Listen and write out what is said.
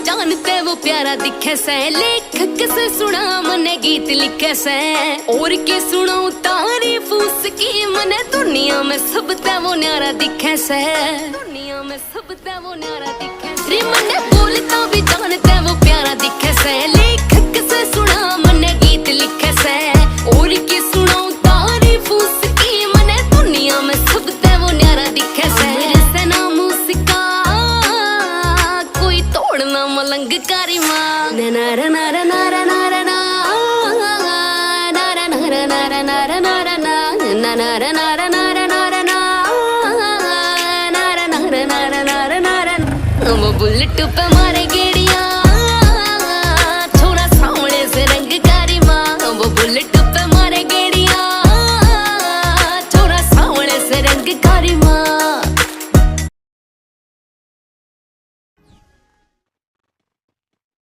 जानते वो प्यारा दिखे से, लेखक से सुना मने गीत लिखे से, और के सुनाऊं तारीफ उसकी मने दुनिया में सब ते वो न्यारा दिखे से, दुनिया में सब ते वो न्यारा दिखे से। मने बोलता भी जानते वो प्यारा दिखे से, लेखक से सुना मने गीत लिखे से, और के सुनाऊं तारीफ उसकी मने दुनिया में सब ते वो न्यारा दिखे से। तोड़ना मलंग कारी माँ नारा नारा नारा नारा नारा नारा नारा नारा नारा नारा नारा नारा नारा नारा नारा नारा नारा नारा नारा वो बुलेट पे मारे